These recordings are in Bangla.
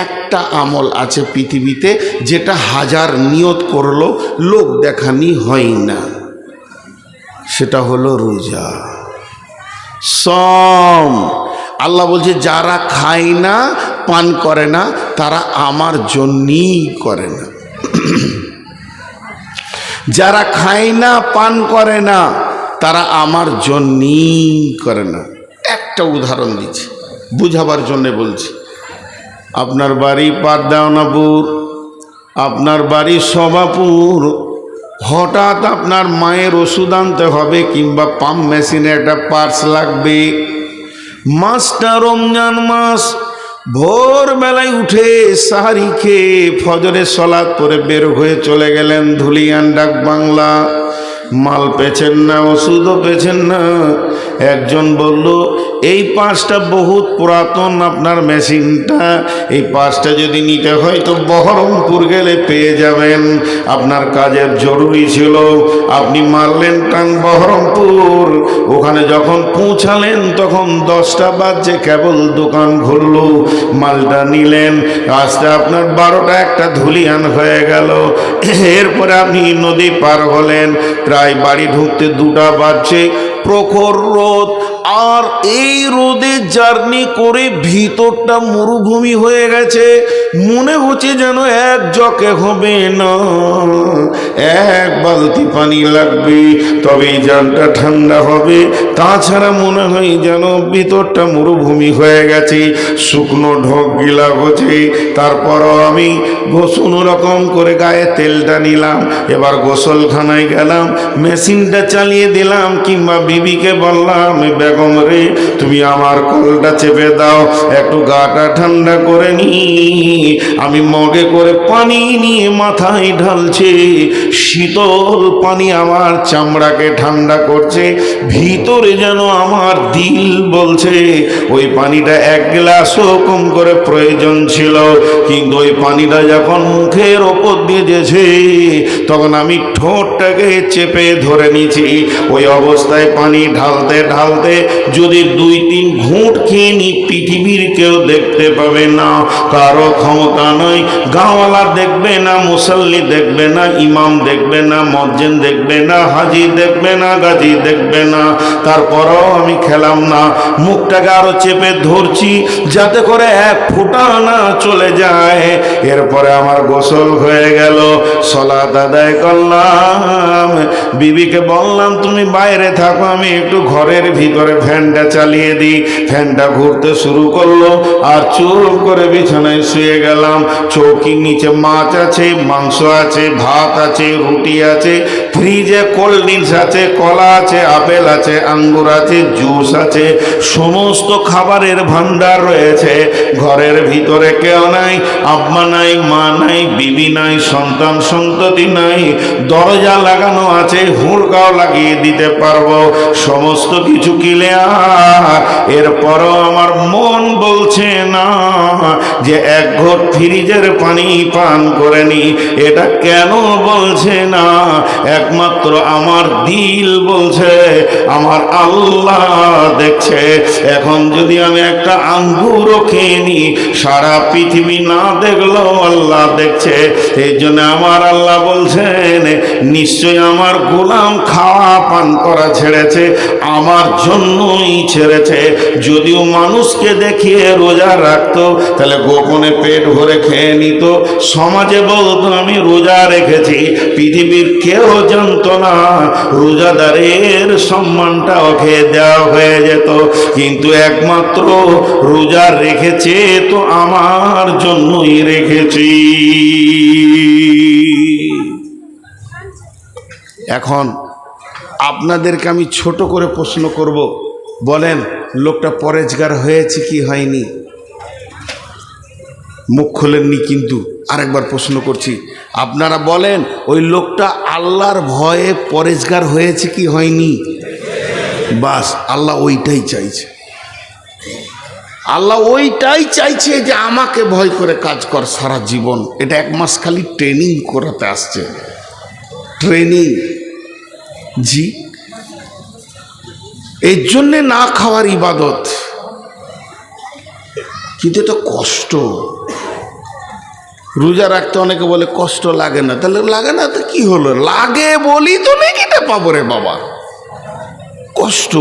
একটা আমল আছে পৃথিবীতে যেটা হাজার নিয়ত করলো লোক দেখানি হয় না, সেটা হলো রোজা। সম আল্লাহ বলছে যারা খায় না পান করে না তারা আমার জন্যই করে না। যারা খায় না পান করে না তারা আমার জন্যই করে না। একটা উদাহরণ দিচ্ছি বুঝাবার জন্য বলছি। আপনার বাড়ি পাটদাওনাপুর, আপনার বাড়ি সভাপুর, হঠাৎ আপনার মায়ের ওষুধ আনতে হবে কিংবা পাম্প মেশিনে একটা পার্টস লাগবে। মাসটা রমজান মাস, ভোরবেলায় উঠে সাহারি খেয়ে ফজরের সলাত পরে বের হয়ে চলে গেলেন ধুলিয়ান ডাক বাংলা। মাল পেছেন না, ওষুধও পেছেন না। একজন বলল এই পাঁচটা বহুত পুরাতন আপনার মেশিনটা, এই পাঁচটা যদি নিতে হয় তো বহরমপুর গেলে পেয়ে যাবেন, আপনার কাজের জরুরি ছিল। আপনি মারলেন টান বহরমপুর। ওখানে যখন পৌঁছালেন তখন 10টা বাজছে, কেবল দোকান খুলল। মালটা নিলেন, আস্তে আপনার 12টা একটা ধুলিয়ান হয়ে গেল। এরপরে আপনি নদী পার হলেন, প্রায় বাড়ি ঢুকতে 2টা বাজছে। প্রখর রোদ, আর এই রোদে জার্নি করে ভিতরটা মরুভূমি হয়ে গেছে। মনে হচ্ছে যেন এক জকে হবে না, এক বালতি পানি লাগবে তবেই জানটা ঠান্ডা হবে, তাছাড়া মনে হয় যেন ভিতরটা মরুভূমি হয়ে গেছে, শুকনো ঢোক গিলা হচ্ছে। তারপরও আমি কোনো রকম করে গায়ে তেলটা নিলাম, এবার গোসলখানায় গেলাম, মেশিনটা চালিয়ে দিলাম, কিংবা বিবিকে বললাম বেগম রে তুমি আমার কলটা চেপে দাও, একটু গাটা ঠান্ডা করে নি। আমি মগে করে পানি নিয়ে মাথায় ঢালছে, শীতল পানি আমার চামড়াকে ঠান্ডা করছে। ভিতরে যেন আমার দিল বলছে ওই পানিটা 1 গ্লাসও কম করে প্রয়োজন ছিল, কিন্তু ওই পানিটা যখন মুখের ওপর দিয়ে যেছে তখন আমি ঠোঁটটাকে চেপে ধরে নিয়েছি। ওই অবস্থায় পানি ঢালতে ঢালতে যদি 2-3 ঘুঁট খেয়ে নি, পৃথিবীর কেউ দেখতে পাবে না, কারো ক্ষমতা নয়, গাঁওয়ালা দেখবে না, মুসল্লি দেখবে না, ইমাম দেখবে না, মজ্জেন দেখবে না, হাজি দেখবে না, গাজী দেখবে না। তারপরও আমি খেলাম না, মুখটাকে আরো চেপে ধরছি যাতে করে 1 ফোঁটা না চলে যায়। এরপরে আমার গোসল হয়ে গেল, সালাত আদায় করলাম, বিবিকে বললাম তুমি বাইরে থাকো, আমি একটু ঘরের ভিতরে ফ্যানটা চালিয়ে দিই। ফ্যানটা ঘুরতে শুরু করলো, আর চুপ করে বিছানায় শুয়ে গেলাম। চৌকির নিচে মাছ আছে, মাংস আছে, ভাত আছে, রুটি আছে, ফ্রিজে কোল্ড ড্রিঙ্কস আছে, কলা আছে, আপেল আছে, আঙ্গুর আছে, জুস আছে, সমস্ত খাবারের ভান্ডার রয়েছে। ঘরের ভিতরে কেউ নাই, আব্বা নাই, মা নাই, বিবি নাই, সন্তান সন্ততি নাই। দরজা লাগানো আছে, হুড়কাও লাগিয়ে দিতে পারবো, সমস্ত কিছু ক্লিয়ার। এরপরও আমার মন বলছে না যে 1 ঘট ফ্রিজের পানি পান করে নি। এটা কেন বলছে না? একমাত্র আমার দিল বলছে, আমার আল্লাহ দেখছে। এখন যদি আমি একটা আঙ্গুরও খেয়ে নি, সারা পৃথিবী না দেখলেও আল্লাহ দেখছে। এই জন্য আমার আল্লাহ বলছেন নিশ্চয় আমার গোলাম খাওয়া পান করা ছেড়েছে, আমার জন্যই ছেড়েছে। যদিও মানুষকে দেখিয়ে রোজা রাখতো তাহলে গোপনে পেট ভরে খেয়ে নিত, সমাজে বলতো আমি রোজা রেখেছি, পৃথিবীর কেউ জানতো না, রোজাদারের সম্মানটা ওকে দেওয়া হয়ে যেত। কিন্তু একমাত্র রোজা রেখেছে তো আমার জন্যই রেখেছি। এখন আপনাদেরকে আমি ছোট করে প্রশ্ন করব, বলেন লোকটা পরেজগার হয়েছে কি হয়নি? মুখ খোলেননি, কিন্তু আরেকবার প্রশ্ন করছি, আপনারা বলেন ওই লোকটা আল্লাহর ভয়ে পরেজগার হয়েছে কি হয়নি? বাস আল্লাহ ওইটাই চাইছে, আল্লাহ ওইটাই চাইছে যে আমাকে ভয় করে কাজ কর সারা জীবন। এটা 1 মাস খালি ট্রেনিং করাতে আসছে, ট্রেনিং। জি, এর জন্যে না খাওয়ার ইবাদত, কিন্তু এটা কষ্ট। রোজা রাখতে অনেকে বলে কষ্ট লাগে না, তাহলে লাগে না তো কি হলো, লাগে বলি তো নেকিটা পাবো রে বাবা। কষ্ট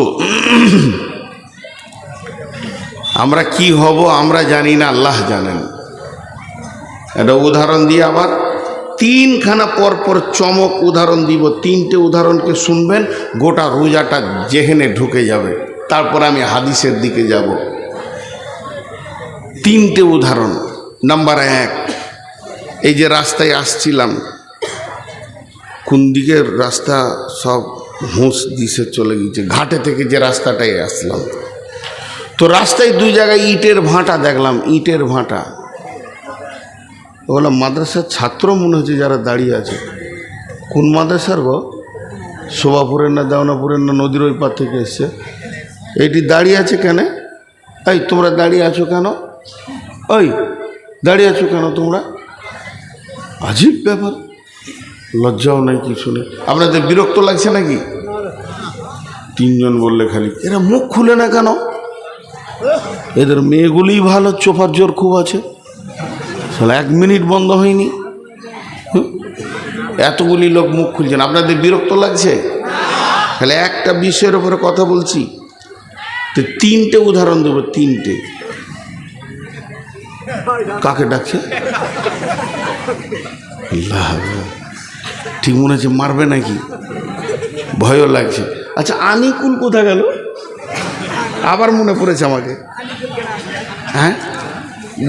আমরা কি হব আমরা জানি না, আল্লাহ জানেন। একটা উদাহরণ দিয়ে আবার তিনখানা পরপর চমক উদাহরণ দিব, তিনটে উদাহরণকে শুনবেন, গোটা রোজাটা যেখানে ঢুকে যাবে। তারপর আমি হাদিসের দিকে যাব। তিনটে উদাহরণ। নাম্বার 1, এই যে রাস্তায় আসছিলাম, কোন দিকের রাস্তা সব হুঁশ দিশে চলে গেছে, ঘাটে থেকে যে রাস্তাটায় আসলাম, তো রাস্তায় 2 জায়গায় ইটের ভাঁটা দেখলাম, ইটের ভাঁটা। বললাম মাদ্রাসার ছাত্র মনে হচ্ছে যারা দাঁড়িয়ে আছে। কোন মাদ্রাসার গো? শোভাপুরের না দেওনাপুরের না নদীর ওই পার থেকে এসছে। এইটি দাঁড়িয়ে আছে কেন? এই তোমরা দাঁড়িয়ে আছো কেন? ওই দাঁড়িয়ে আছো কেন তোমরা? আজীব ব্যাপার, লজ্জাও নাই কিছু নেই। আপনাদের বিরক্ত লাগছে নাকি? 3 জন বললে খালি, এরা মুখ খুলে না কেন? এদের মেয়েগুলিই ভালো, চোপার জোর খুব আছে, 1 মিনিট বন্ধ হয়নি, এতগুলি লোক মুখ খুলছেন। আপনাদের বিরক্ত লাগছে? তাহলে একটা বিষয়ের উপরে কথা বলছি, তো 3টে উদাহরণ দেবো, 3টে। কাকে ডাকছে? ঠিক মনে হচ্ছে মারবে নাকি, ভয়ও লাগছে। আচ্ছা আনিকুল কোথা গেল? আবার মনে পড়েছে আমাকে। হ্যাঁ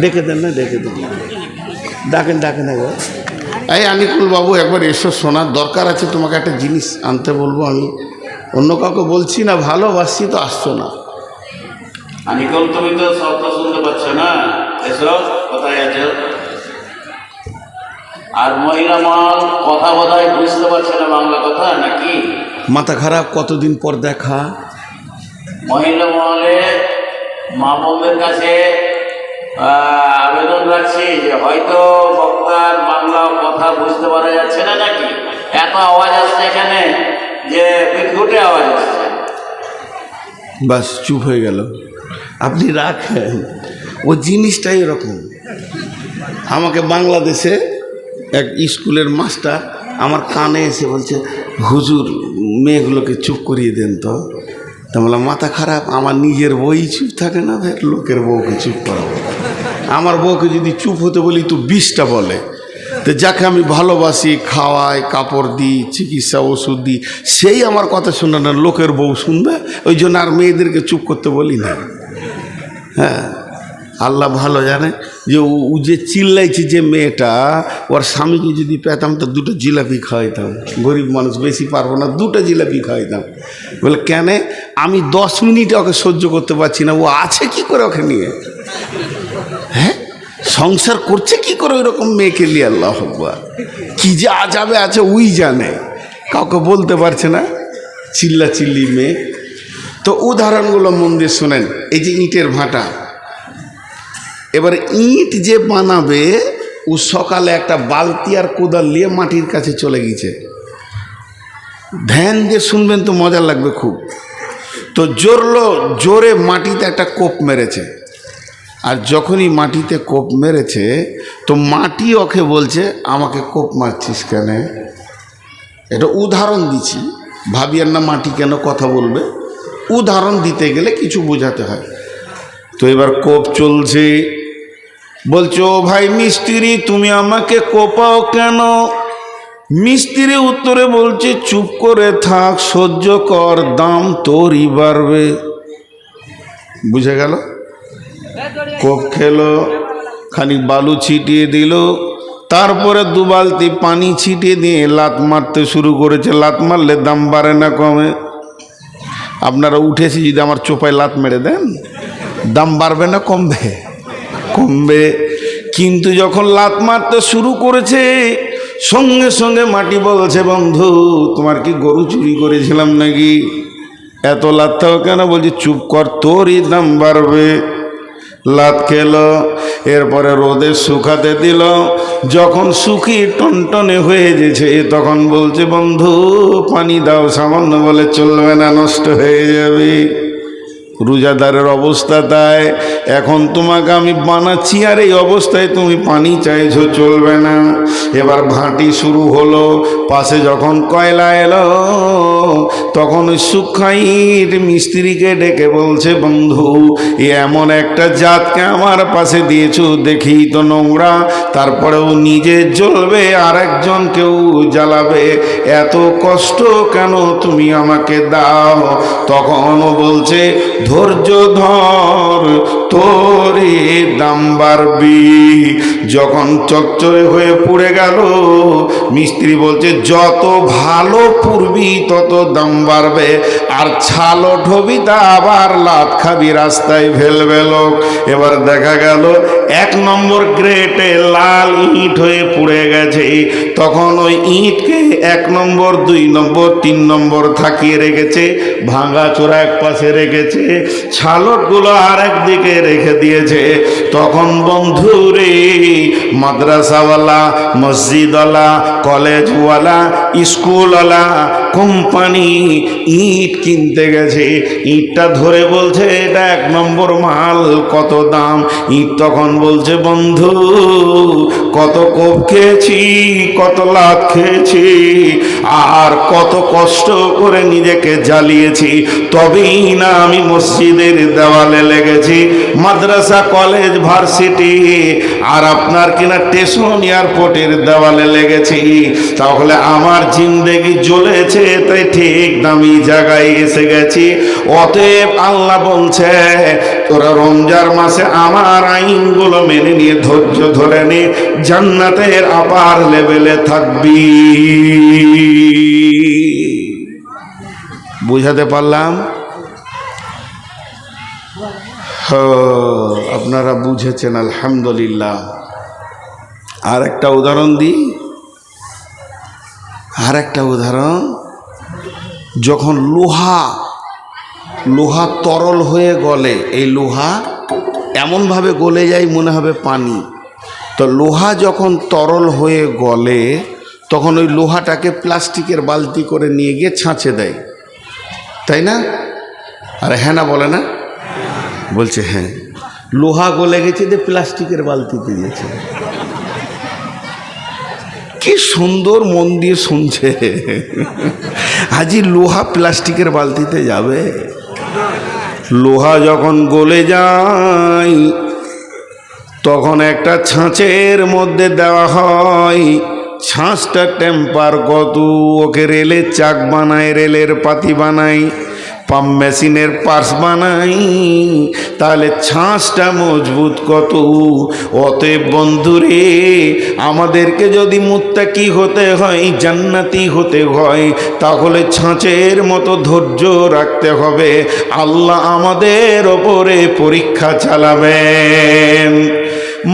ডেকে দেন না, ডেকে দেন, ডাকেন ডাকেন একবার। এই আনিকুল বাবু একবার এসো, শোনার দরকার আছে তোমাকে, একটা জিনিস আনতে বলবো। আমি অন্য কাউকে বলছি না, ভালোবাসি তো, আসছো না। আনিকুল তুমি তো শব্দ শুনতে পাচ্ছ না, এসো, কোথায় আছো? আর মহিলা মহল কথা বোধহয় বুঝতে পারছে না বাংলা কথা নাকি? মাথা খারাপ, কতদিন পর দেখা। মহিলা মহলে মা বোনদের কাছে আবেদন রাখছি যে হয়তো বক্তার বাংলা কথা বুঝতে পারা যাচ্ছে না নাকি, এত আওয়াজ আসছে এখানে যে বিদ্যুটে আওয়াজ আসছে। বাস চুপ হয়ে গেল। আপনি রাখেন, ও জিনিসটাই এরকম। আমাকে বাংলাদেশে এক স্কুলের মাস্টার আমার কানে এসে বলছে, হুজুর মেয়েগুলোকে চুপ করিয়ে দেন তো। তা বললাম মাথা খারাপ, আমার নিজের বই চুপ থাকে না, ফের লোকের বউকে চুপ করাবো। আমার বউকে যদি চুপ হতে বলি তো 20টা বলে। তো যাকে আমি ভালোবাসি, খাওয়াই, কাপড় দিই, চিকিৎসা ওষুধ দিই, সেই আমার কথা শুনে না, লোকের বউ শুনবে। ওই জন্য আর মেয়েদেরকে চুপ করতে বলি না। হ্যাঁ, আল্লাহ ভালো জানে যে ও যে চিল্লাইছে, যে মেয়েটা, ওর স্বামীকে যদি পেতাম তো 2টো জিলাপি খাওয়াইতাম। গরিব মানুষ, বেশি পারবো না, 2টো জিলাপি খাওয়াইতাম। বলে কেন? আমি 10 মিনিটে ওকে সহ্য করতে পারছি না, ও আছে কি করে ওকে নিয়ে? হ্যাঁ, সংসার করছে কি করে ওইরকম মেয়েকে নিয়ে? আল্লাহ আকবার, কি যে আজাবে আছে ওই জানে, কাউকে বলতে পারছে না, চিল্লা চিল্লি মেয়ে। তো উদাহরণগুলো মন দিয়ে শোনেন। এই যে ইটের ভাঁটা, এবার ইট যে বানাবে, ও সকালে একটা বালতি আর কোদাল নিয়ে মাটির কাছে চলে গেছে। ধ্যান দিয়ে শুনবেন তো মজা লাগবে খুব। তো জোরে মাটিতে একটা কোপ মেরেছে, আর যখনই মাটিতে কোপ মেরেছে তো মাটি ওকে বলছে, আমাকে কোপ মারছিস কেন? এটা উদাহরণ দিচ্ছি, ভাবিয়ার না মাটি কেন কথা বলবে। উদাহরণ দিতে গেলে কিছু বোঝাতে হয়। তো এবার কোপ চলছে, বলছো ভাই মিস্ত্রি তুমি আমাকে কোপাও কেন? মিস্ত্রি উত্তরে বলছে, চুপ করে থাক, সহ্য কর, দাম তোরই বাড়বে। বুঝে গেল? কোপ খেলো, খানিক বালু ছিটিয়ে দিল, তারপরে 2 বালতি পানি ছিটিয়ে দিয়ে লাত মারতে শুরু করেছে। লাত মারলে দাম বাড়ে না কমে? আপনারা উঠেছি যদি আমার চোপায় লাত মেরে দেন, দাম বাড়বে না কমবে? কমবে। কিন্তু যখন লাত মারতে শুরু করেছে, সঙ্গে সঙ্গে মাটি বলছে, বন্ধু তোমার কি গরু চুরি করেছিলাম নাকি? এত লাতটাও কেন? বলছি চুপ কর, তোরই দাম বাড়বে। লাত খেলো, এরপরে রোদে শুকাতে দিল। যখন শুকিয়ে টনটনে হয়ে গেছে, তখন বলছে, বন্ধু পানি দাও সামান্য। বলে চলবে না, নষ্ট হয়ে যাবে। রোজাদারের অবস্থা তাই। এখন তোমাকে আমি বানাচ্ছি আর এই অবস্থায় তুমি পানি চাইছো, চলবে না। এবার ভাঁটি শুরু হলো। পাশে যখন কয়লা এলো তখন ওই সুখাইর মিস্ত্রিকে ডেকে বলছে, বন্ধু এমন একটা জাতকে আমার পাশে দিয়েছো, দেখি তো নোংরা, তারপরেও নিজে জ্বলবে আর একজনকেও জ্বালাবে, এত কষ্ট কেন তুমি আমাকে দাও? তখন ও বলছে, ধৈর্য ধর, তোরে দাম বাড়বি। যখন চচ্চড়ে হয়ে পুড়ে গেল, মিস্ত্রি বলছে, যত ভালো পুড়বি তত দাম বাড়বে, আর ছালো ঢবি তা আবার লাত খাবি, রাস্তায় ফেলবে লোক। এবার দেখা গেল 1 নম্বর গ্রেটে লাল ইট হয়ে পুড়ে গেছে। তখন ওই ইটকে 1 নম্বর 2 নম্বর 3 নম্বর থাকিয়ে রেখেছে, ভাঙা চোরা এক পাশে রেখেছে, ছালটগুলো আর একদিকে রেখে দিয়েছে। তখন বন্ধুরে মাদ্রাসাওয়ালা, মসজিদওয়ালা, কলেজওয়ালা, স্কুলওয়ালা, কোম্পানি ইট কিনতে গেছে। ইটটা ধরে বলছে, এটা 1 নম্বর মাল, কত দাম? ইট তখন বলছে, বন্ধু কত কোপ খেয়েছি, কত লাত খেয়েছি, আর কত কষ্ট করে নিজেকে জ্বালিয়েছি, তবেই না আমি মসজিদের দেওয়ালে লেগেছি, মাদ্রাসা, কলেজ, ভার্সিটি, আর আপনার কিনা স্টেশন, এয়ারপোর্টের দেওয়ালে লেগেছি। তাহলে আমার জিন্দেগি জ্বলেছে, তাই ঠিক দামি জায়গায় এসে গেছি। অতএব আল্লাহ বলছে, তোরা রমজান মাসে আমার আইনগুলো মেনে নিয়ে ধৈর্য ধরে নে, জান্নাতের আপার লেভেলে থাকবি। বুঝাতে পারলাম? আপনারা বুঝেছেন, আলহামদুলিল্লাহ। আর একটা উদাহরণ দিই, আর একটা উদাহরণ। যখন লোহা তরল হয়ে গলে, এই লোহা এমনভাবে গলে যায় মনে হবে পানি। তো লোহা যখন তরল হয়ে গলে, তখন ওই লোহাটাকে প্লাস্টিকের বালতি করে নিয়ে গিয়ে ছাঁচে দেয়, তাই না? আরে হ্যাঁ না বলে না? বলছে হ্যাঁ। লোহা গলে গেছে, যে প্লাস্টিকের বালতিতে দিয়েছে। কি সুন্দর মন দিয়ে শুনছে। আজই লোহা প্লাস্টিকের বালতিতে যাবে? লোহা যখন গলে যায় তখন একটা ছাঁচের মধ্যে দেওয়া হয়। ছাঁচটা টেম্পার কত, ওকে রেলের চাক বানায়, রেলের পাতি বানায়, পাম্প মেশিনের পার্স বানাই, তাহলে ছাঁচটা মজবুত কত। অতএব বন্ধুরে, আমাদেরকে যদি মুত্তাকি হতে হয়, জান্নাতি হতে হয়, তাহলে ছাঁচের মতো ধৈর্য রাখতে হবে। আল্লাহ আমাদের ওপরে পরীক্ষা চালাবেন।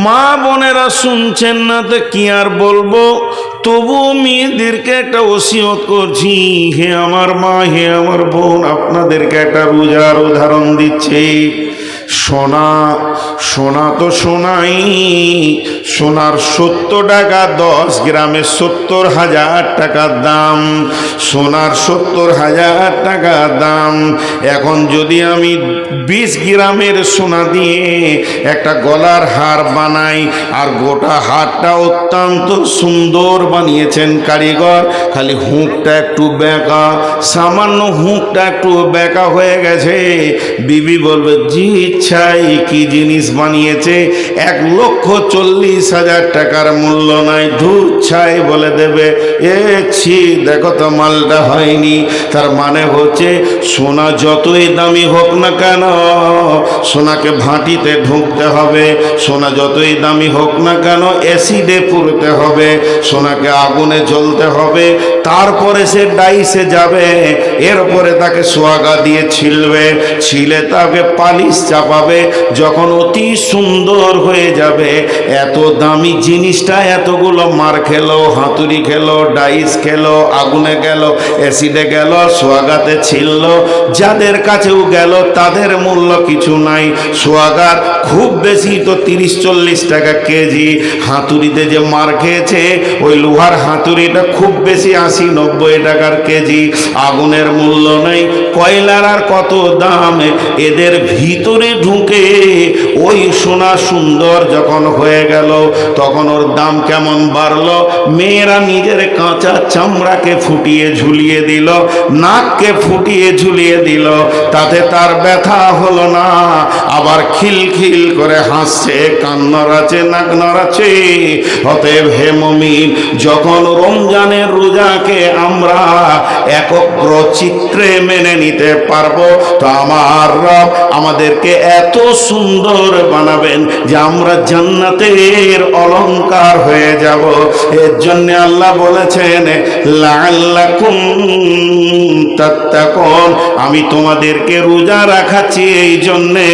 মা বোনেরা শুনছেন না তো কি আর বলবো, তবু মেয়েদেরকে একটা ওসিয়ত করছি, হে আমার মা, হে আমার বোন, আপনাদেরকে একটা রোজার উদাহরণ দিচ্ছি। সোনা তো সোনাই, সোনার 70 টাকা 10 গ্রামে 70,000 টাকার দাম, সোনার 70,000 টাকার দাম। এখন যদি আমি 20 গ্রামের সোনা দিয়ে একটা গলার হার বানাই, আর গোটা হারটা অত্যন্ত সুন্দর বানিয়েছেন কারিগর, খালি হুঁকটা একটু বেঁকা, সামান্য হুঁকটা একটু বেঁকা হয়ে গেছে, বিবি বলবে, জি ইচ্ছাই কি জিনিস বানিয়েছে, 1,40,000 টাকার মূল্য নাই, দুধ ছাই বলে দেবে। ছি, দেখো তো মালটা হয়নি। তার মানে হচ্ছে, সোনা যতই দামি হোক না কেন, সোনাকে ভাঁটিতে ঢুকতে হবে, সোনা যতই দামি হোক না কেন অ্যাসিডে পুড়তে হবে, সোনাকে আগুনে জ্বলতে হবে, তারপরে সে ডাইসে যাবে, এরপরে তাকে সোয়াগা দিয়ে ছিলে তাকে পালিশ চাপা পাবে, যখন অতি সুন্দর হয়ে যাবে, এত দামি জিনিসটা এতগুলো মার খেলো, হাতুড়ি খেলো, ডাইস খেলো, আগুনে গেল, অ্যাসিডে গেল, সোয়াগাতে ছিল, যাদের কাছেও গেল তাদের মূল্য কিছু নাই। সোয়াগার খুব বেশি তো 30-40 টাকা কেজি, হাতুড়িতে যে মার খেয়েছে ওই লোহার হাতুড়িটা খুব বেশি 80-90 টাকার কেজি। আগুনের মূল্য নেই, কয়লার আর কত দাম। এদের ভিতরে ঢুকে ওই সোনা সুন্দর যখন হয়ে গেল, তখন ওর দাম কেমন বাড়লো। মেয়েরা নিজের কাঁচা চামড়াকে ফুটিয়ে ঝুলিয়ে দিল, নাককে ফুটিয়ে ঝুলিয়ে দিল, তাতে তার ব্যথা হলো না, আবার খিলখিল করে হাসছে, কান নড়াচ্ছে, নাক নড়াচ্ছে। অতএব হে মুমিন, যখন রমজানের রোজাকে আমরা একগ্র চিত্রে মেনে নিতে পারবো, তো আমার রব আমাদেরকে এত সুন্দর বানাবেন যে আমরা জান্নাতের অলংকার হয়ে যাব। এর জন্য আল্লাহ বলেছেন লাআল্লাকুম তাত্তাকুন, আমি তোমাদেরকে রোজা রাখাচ্ছি এই জন্যে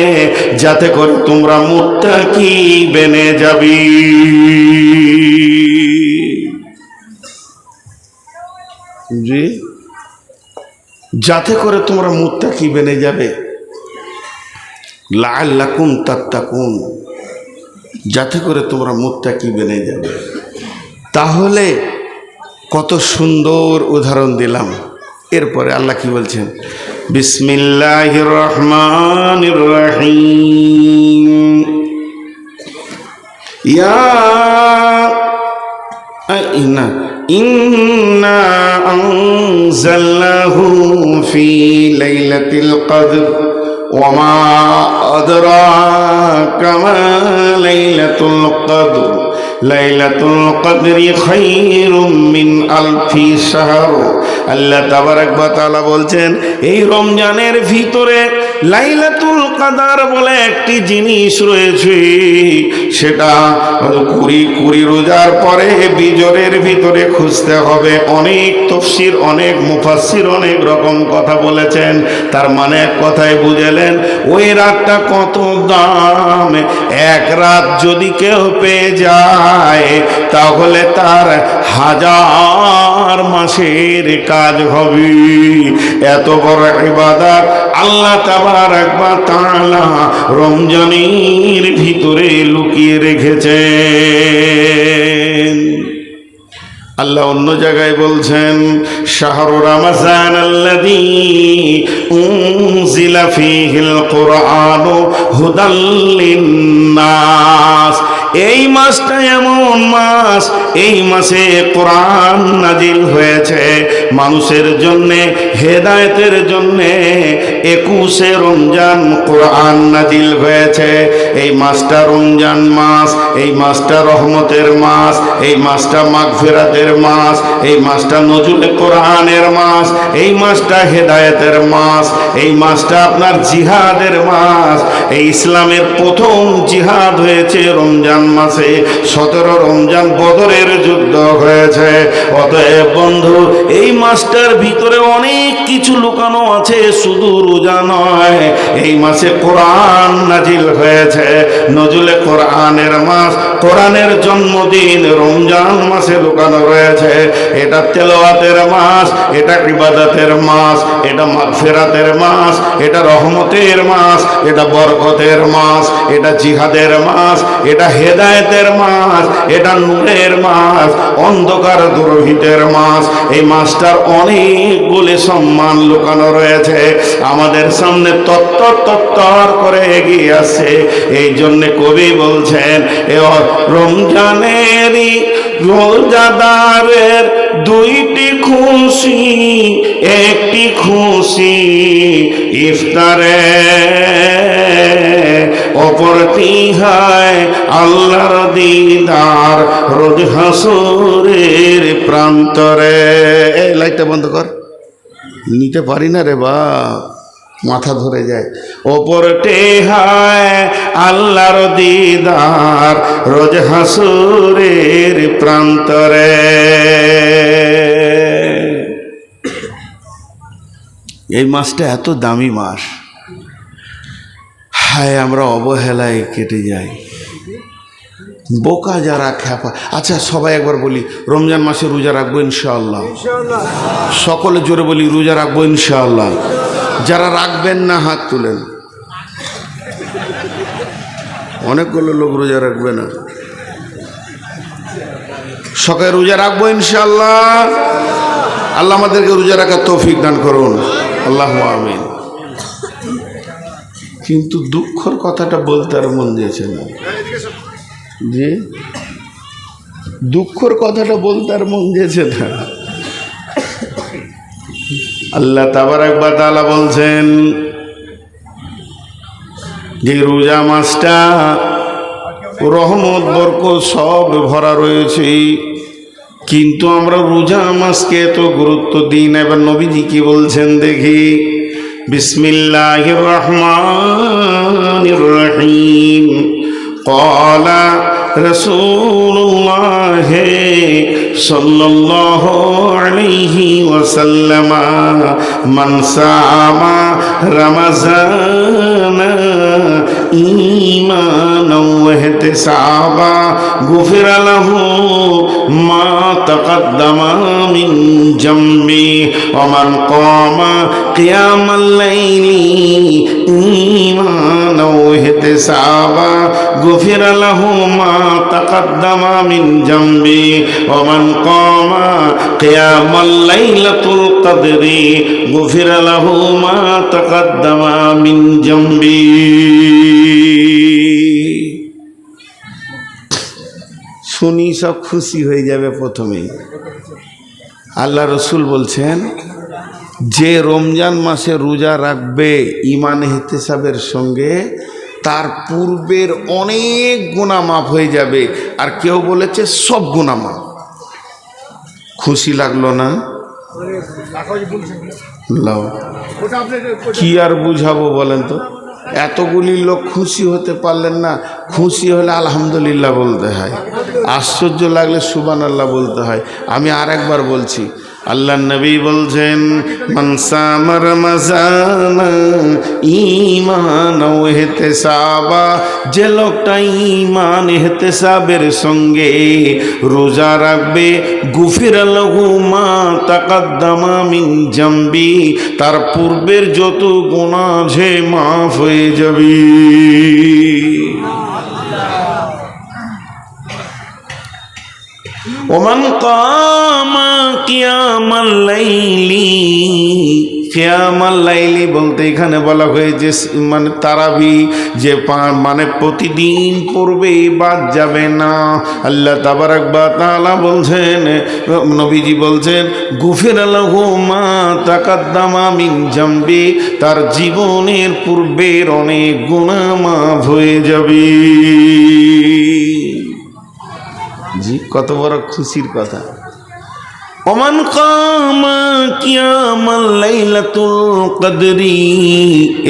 যাতে করে তোমরা মুত্তাকি বেনে যাবি। জি, যাতে করে তোমরা মুত্তাকি বেনে যাবে। লাআল্লাকুম তাত্তাকুন, যাতে করে তোমরা মুত্তাকি বেনে যাবে। তাহলে কত সুন্দর উদাহরণ দিলাম। এরপরে আল্লাহ কি বলছেন? বিসমিল্লাহির রহমানির রহিম। ইন্না আনজালনাহু ফি লাইলাতিল কদর ওয়া মা আদরাকা মা লাইলাতুল কদর লাইলাতুল কদরি খায়রুম মিন আলফি শাহর। আল্লাহ তাবারক ওয়া তাআলা বলছেন, এই রমজানের ভিতরে লাইলাতুল কদর বলে একটি জিনিস রয়েছে, সেটা কুড়ি রোজার পরে বিজরের ভিতরে খুঁজতে হবে। অনেক তাফসীর, অনেক মুফাসসির অনেক রকম কথা বলেছেন। তার মানে এক কথায় বুঝালেন, ওই রাতটা কত দাম। এক রাত যদি কেউ পেয়ে যায় তাহলে তার 1000 মাসের কাজ হবে। এত বড় ইবাদত আল্লাহ তাবারক ওয়া তাআলা রমজানের ভিতরে লুকিয়ে রেখেছেন। আল্লাহ অন্য জায়গায় বলছেন, শাহরু রমজান আল্লাযী উনজিলা ফীহিল কুরআনু হুদাল লিন্নাস। এই মাসটা এমন মাস, এই মাসে কোরআন নাজিল হয়েছে মানুষের জন্যে, হেদায়েতের জন্যে। 21শে রমজান কোরআন নাজিল হয়েছে। এই মাসটা রমজান মাস, এই মাসটা রহমতের মাস, এই মাসটা মাগফিরাতের মাস, এই মাসটা নজুলে কোরআনের মাস, এই মাসটা হেদায়েতের মাস, এই মাসটা আপনার জিহাদের মাস। এই ইসলামের প্রথম জিহাদ হয়েছে রমজান মাসে। 17 রমজান বদরের যুদ্ধ হয়েছে। অতএব বন্ধু, এই মাসটার ভিতরে অনেক কিছু লুকানো আছে, শুধু রোজা নয়। এই মাসে কোরআন নাজিল হয়েছে, নজুলে কোরআনের মাস, কোরআনের জন্মদিন রমজান মাসে লুকানো রয়েছে। এটা তেলাওয়াতের মাস, এটা ইবাদতের মাস, এটা মাগফিরাতের মাস, এটা রহমতের মাস, এটা বরকতের মাস, এটা জিহাদের মাস, এটা হেদায়েতের মাস, এটা নূরের মাস, অন্ধকার দূরভীতের মাস। এই মাসটার অনেকগুলি সম্মান লুকানো রয়েছে, আমাদের সামনে তত্তর করে এগিয়ে আসছে। এই জন্যে কবি বলছেন, এ রমজানেরই রোজাদারের দুইটি খুশি, একটি খুশি ইফতারে, অপরটি হয় আল্লাহর দিদার রোজ হাসরের প্রান্তরে। এই লাইটটা বন্ধ কর, নিতে পারি না রে বা, মাথা ধরে যায়। ওপরটে হয় আল্লাহর দিদার রোজ হাসরের প্রান্তরে। এই মাসটা এত দামি মাস। হায় আমরা অবহেলায় কেটে যাই, বোকা যারা খ্যাপা। আচ্ছা সবাই একবার বলি রমজান মাসে রোজা রাখবো ইনশাআল্লাহ, সকলে জোরে বলি রোজা রাখবো ইনশাআল্লাহ। যারা রাখবেন না হাত তুলেন, অনেকগুলো লোক রোজা রাখবে না। সকালে রোজা রাখবো ইনশাআল্লাহ। আল্লাহ আমাদেরকে রোজা রাখার তৌফিক দান করুন, আল্লাহু আমিন। কিন্তু দুঃখের কথাটা বলতে আর মন দিয়েছে না, জি দুঃখের কথাটা বলতে আর মন দিয়েছে না। আল্লাহ তাবারাক ওয়া তাআলা বলছেন যে রোজা মাসটা রহমত বরকত সব ভরা রয়েছে, কিন্তু আমরা রোজা মাসকে এত গুরুত্ব দিই না। এবার নবীজি কি বলছেন দেখি, বিসমিল্লাহির রহমানির রহিম। ক্বালা রাসূলুল্লাহ সাল্লাল্লাহু আলাইহি ওয়াসাল্লাম মান সামা রমাযানা ঈমানাও ওয়া ইহতিসাবা গুফিরা লাহু মা তাকাদ্দামা মিন জামবি ওয়া মান ক্বামা কিয়ামাল লাইলি ঈমানাও ওয়া ইহতিসাবা গুফিরা লাহু মা তাকাদ্দামা মিন জামবি ওয়া মান ক্বামা কিয়ামাল লাইলাতুল কদরি গুফিরা লাহু মা তাকাদ্দামা মিন জামবি। শুনি সব খুশি হয়ে যাবে। প্রথমেই আল্লাহ রসুল বলছেন যে রমজান মাসে রোজা রাখবে ঈমান ইহতিসাবের সঙ্গে, তার পূর্বের অনেক গুনাহ মাফ হয়ে যাবে। আর কেউ বলেছে সব গুনাহ মাফ। খুশি লাগলো না? লাও কি আর বুঝাবো বলেন তো, এতগুলি লোক খুশি হতে পারলেন না। খুশি হলে আলহামদুলিল্লাহ বলতে হয়, আশ্চর্য লাগলে সুবহানাল্লাহ বলতে হয়। আমি আর একবার বলছি, আল্লাহ নবী বলছেন মান সামা রমাযানা ঈমানাও ওয়া ইহতিসাবা, যে লোকটা ঈমান ইহতিসাবের সঙ্গে রোজা রাখবে, গুফিরা লাহু মা তাকাদ্দামা মিন জামবি, তার পূর্বের যত গুনাহ যে মাফ হয়ে যাবে। ওমান কামা কিয়ামাল লাইলি, কিয়ামাল লাইলি বলতে এখানে বলা হয়েছে মানে তারাবি, যে মানে প্রতিদিন পড়বে, বাদ যাবে না। আল্লাহ তাবারাক ওয়া তাআলা বলছেন, নবীজি বলছেন গুফিরা লাহু মা তাকাদ্দামা মিন জামবি, তার জীবনের পূর্বের অনেক গুনাহ মাফ হয়ে যাবে। জি কত বড় খুশির কথা। ওমান কামা কিয়ামাল লাইলাতুল কদরি,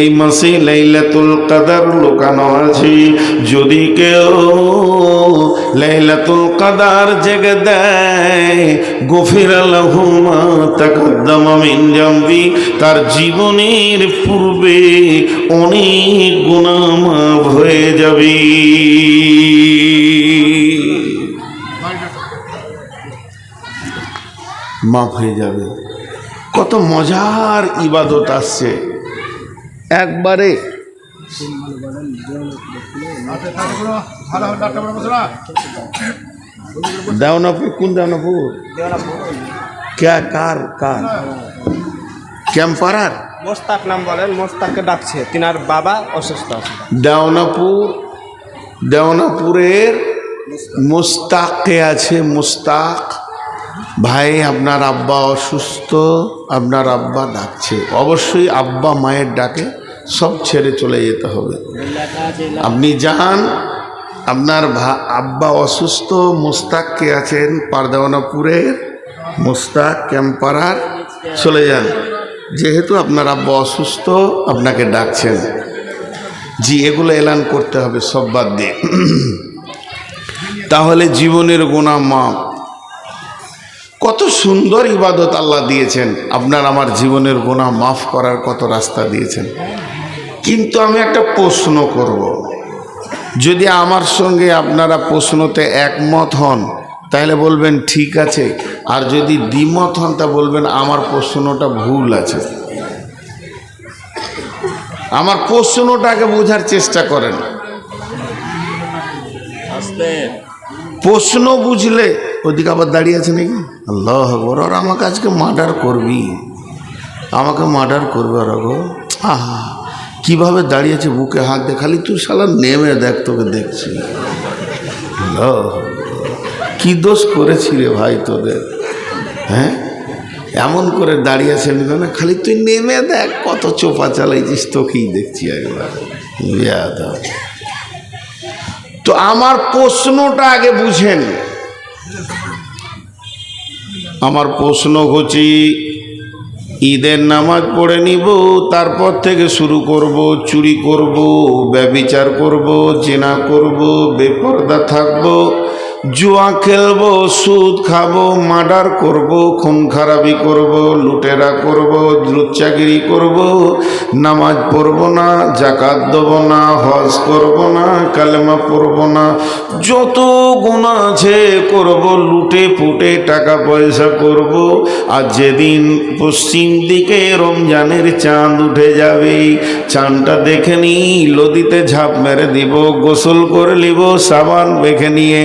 এই মাসে লাইলাতুল কদর লুকানো আছে। যদি কেউ লাইলাতুল কদর জেগে দেয়, গুফিরা লাহু মা তাকাদ্দামা মিন জামবি, তার জীবনের পূর্বে অনেক গুনাহ মাফ হয়ে যাবে। মাফ হয়ে যাবে। কত মজার ইবাদত আসছে একবারে। দেওনাপুর, কোন দেওনাপুর? কার ক্যাম্পারার মোস্তাক নাম বলেন, মোস্তাককে ডাকছে, তিনার বাবা অসুস্থ আছে। দেওনাপুরের মুস্তাকে আছে। মুস্তাক ভাই, আপনার আব্বা অসুস্থ, আপনার আব্বা ডাকছে। অবশ্যই আব্বা মায়ের ডাকে সব ছেড়ে চলে যেতে হবে। আপনি যান, আপনার আব্বা অসুস্থ। মুস্তাক কে আছেন পারদেওয়ানাপুরের মুস্তাক ক্যাম্পারার, চলে যান। যেহেতু আপনার আব্বা অসুস্থ, আপনাকে ডাকছেন। জি এগুলো এলান করতে হবে সব বাদ দিয়ে, তাহলে জীবনের গুনাহ মাফ। কত সুন্দর ইবাদত আল্লাহ দিয়েছেন, আপনার আমার জীবনের গুনাহ মাফ করার কত রাস্তা দিয়েছেন। কিন্তু আমি একটা প্রশ্ন করব, যদি আমার সঙ্গে আপনারা প্রশ্নতে একমত হন তাহলে বলবেন ঠিক আছে, আর যদি দ্বিমত হন তা বলবেন আমার প্রশ্নটা ভুল আছে। আমার প্রশ্নটাকে বোঝার চেষ্টা করেন। প্রশ্ন বুঝলে, ওদিকে আবার দাঁড়িয়ে আছে নাকি, আল্লাহ আকবার, ওরা আমাকে আজকে মার্ডার করবি, আমাকে মার্ডার করবে ওরা গো। আহা, কীভাবে দাঁড়িয়েছে, বুকে হাত দে, খালি তুই শালা নেমে দেখ, তোকে দেখছি। আল্লাহ, কি দোষ করেছি রে ভাই তোদের, হ্যাঁ এমন করে দাঁড়িয়ে আছে, না খালি তুই নেমে দেখ কত চোপা চালাইছিস, তোকেই দেখছি একবার। তো আমার প্রশ্নটা আগে বুঝেন। আমার প্রশ্ন হচ্ছে, ঈদের নামাজ পড়ে নিব, তারপর থেকে শুরু করব, চুরি করব, ব্যভিচার করব, জেনা করব, বেপরদা থাকব, জুয়া খেলব, সুদ খাবো, মার্ডার করব, খুন খারাপি করব, লুটেরা করব, লুচ্চাগিরি করব, নামাজ পড়ব না, জাকাত দেব না, হজ করব না, কালেমা পড়ব না, যত গুনাহ আছে করব, লুটে ফুটে টাকা পয়সা করব। আর যেদিন পশ্চিম দিকে রমজানের চাঁদ উঠে যাবে, চাঁদটা দেখে নি, নদীতে ঝাঁপ মেরে দিব, গোসল করে নিব, সাবান মেখে নিয়ে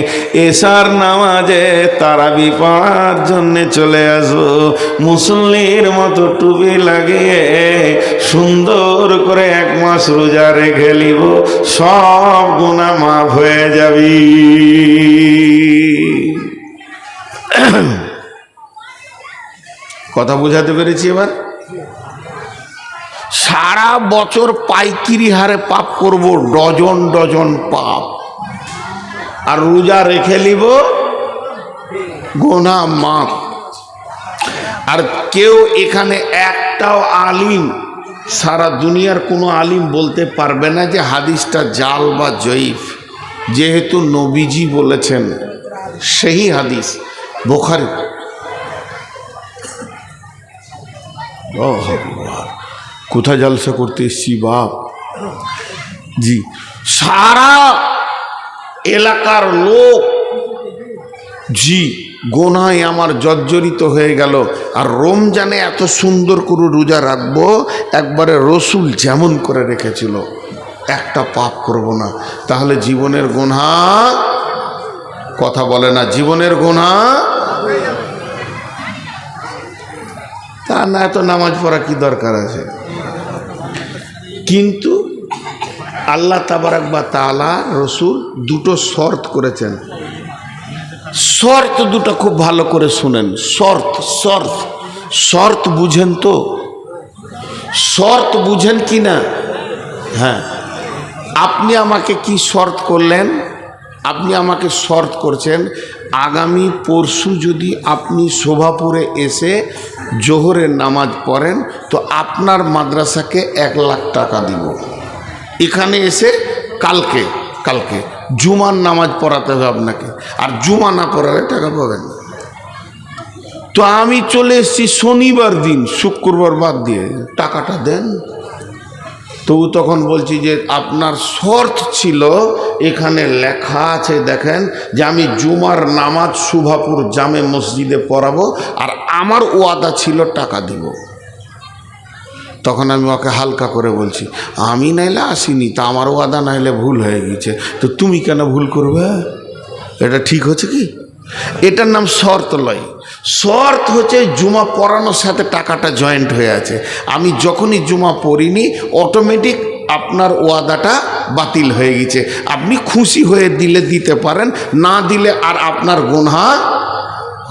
এশার নামাজে তারাবি পড়ার জন্যে চলে আসবো। মুসল্লির মতো টুপি লাগিয়ে সুন্দর করে 1 মাস রোজা রেখে নিব, সব গুনাহ মাফ হয়ে যাবি। কথা বোঝাতে পেরেছি এবার? সারা বছর পাইকিরি হারে পাপ করব, ডজন ডজন পাপ, আর রোজা রেখে নিব, গুনাহ মাফ। আর কেউ এখানে একটাও আলিম, সারা দুনিয়ার কোনো আলিম বলতে পারবে না যে হাদিসটা জাল বা জয়ীফ, যেহেতু নবীজি বলেছেন, সেই হাদিস বুখারী। কোথায় জলসা করতে এসছি বাপ জি, সারা এলাকার লোক জি গোনায় আমার জর্জরিত হয়ে গেল। আর রমজানে এত সুন্দর করে রোজা রাখবো, একবারে রসুল যেমন করে রেখেছিল, একটা পাপ করব না, তাহলে জীবনের গুনাহ, কথা বলে না, জীবনের গুনাহ, তা না এত নামাজ পড়া কি দরকার আছে? কিন্তু আল্লাহ তাবারাক ওয়া তাআলা রসুল দুটো শর্ত করেছেন। শর্ত দুটো খুব ভালো করে শুনেন। শর্ত শর্ত শর্ত বুঝেন তো? শর্ত বুঝেন কি না? হ্যাঁ, আপনি আমাকে কি শর্ত করলেন? আপনি আমাকে শর্ত করছেন, আগামী পরশু যদি আপনি শোভাপুরে এসে জোহরের নামাজ পড়েন তো আপনার মাদ্রাসাকে 1 লাখ টাকা দিব। এখানে এসে কালকে কালকে জুমার নামাজ পড়াতে হবে আপনাকে, আর জুমা না পড়ালে টাকা পাবেন না। তো আমি চলে এসেছি শনিবার দিন, শুক্রবার বাদ দিয়ে, টাকাটা দেন। তবু তখন বলছি যে আপনার শর্ত ছিল, এখানে লেখা আছে দেখেন, যে আমি জুমার নামাজ শোভাপুর জামে মসজিদে পড়াবো, আর আমার ওয়াদা ছিল টাকা দিব। তখন আমি ওকে হালকা করে বলছি, আমি নাইলে আসিনি, তা আমার ওয়াদা নাইলে ভুল হয়ে গেছে, তো তুমি কেন ভুল করবে? এটা ঠিক হচ্ছে কি? এটার নাম শর্ত লয়। শর্ত হচ্ছে জুমা পড়ানোর সাথে টাকাটা জয়েন্ট হয়ে আছে। আমি যখনই জুমা পড়িনি, অটোমেটিক আপনার ওয়াদাটা বাতিল হয়ে গেছে। আপনি খুশি হয়ে দিলে দিতে পারেন, না দিলে আর আপনার গুনাহ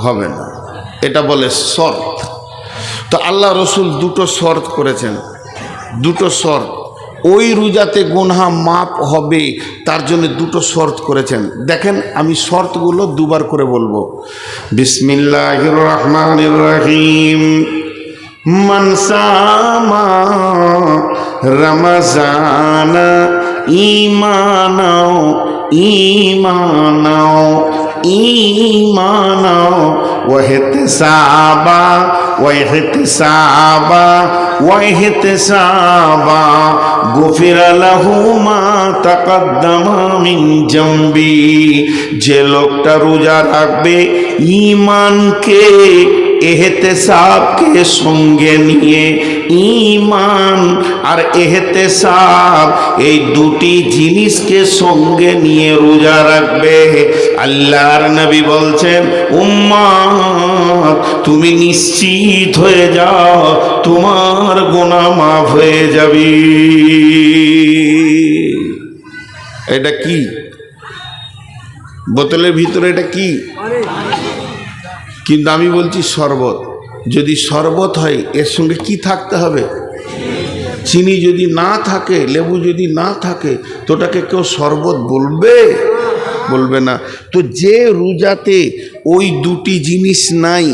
হবে না। এটা বলে শর্ত। তো আল্লাহ রসুল দুটো শর্ত করেছেন, দুটো শর্ত। ওই রোজাতে গুনাহ মাপ হবে, তার জন্য দুটো শর্ত করেছেন। দেখেন, আমি শর্তগুলো দুবার করে বলবো। বিসমিল্লাহির রহমানির রহিম। মান সামা রমজান ঈমানাও ঈমানা ওয়া ইহতিসাবা ওয়া ইহতিসাবা ওয়া ইহতিসাবা গুফিরা লাহু মা তাকাদ্দামা মিন জামবি। যে লোকটা রোজা রাখবে ঈমানকে এহতেসাবকে সঙ্গে নিয়ে, ঈমান আর এহতেসাব এই দুটি জিনিসকে সঙ্গে নিয়ে রোজা রাখবে, আল্লাহর নবী বলছেন উম্মত তুমি নিশ্চিত হয়ে যাও, তোমার গুনাহ মাফ হয়ে যাবে। এটা কি বোতলের ভিতরে? এটা কি? কিন্তু আমি বলছি শরবত। যদি শরবত হয় এর সঙ্গে কি থাকতে হবে? চিনি যদি না থাকে, লেবু যদি না থাকে, তো ওটাকে কেউ শরবত বলবে? বলবে না। তো যে রোজাতে ওই দুটি জিনিস নাই,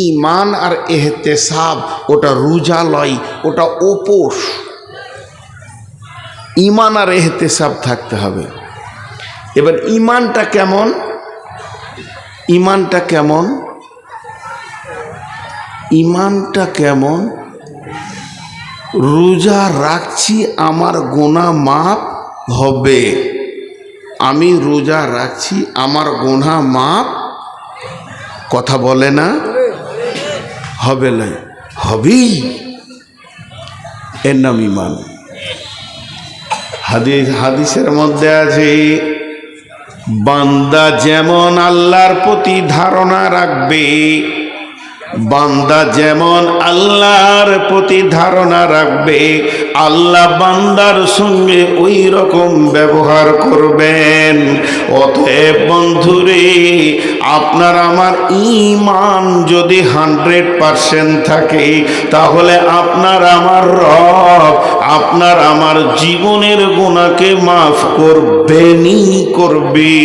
ঈমান আর এহতেসাব, ওটা রোজা লয়, ওটা উপোস। ঈমান আর এহতেসাব থাকতে হবে। এবার ঈমানটা কেমন? ঈমানটা কেমন? ঈমানটা কেমন? রোজা রাখছি আমার গুনাহ মাফ হবে, আমি রোজা রাখছি আমার গুনাহ মাফ, কথা বলে না? হবে না, হবেই, এর নাম ঈমান। হাদিসের মধ্যে আছে বান্দা যেমন আল্লাহর প্রতি ধারণা রাখবে, বান্দা যেমন আল্লাহর প্রতি ধারণা রাখবে, আল্লাহ বান্দার সঙ্গে ওই রকম ব্যবহার করবেন। অতএব বন্ধুরে, আপনার আমার ঈমান যদি 100% থাকে, তাহলে আপনার আমার রব আপনার আমার জীবনের গুনাহকে মাফ করবেনই করবে।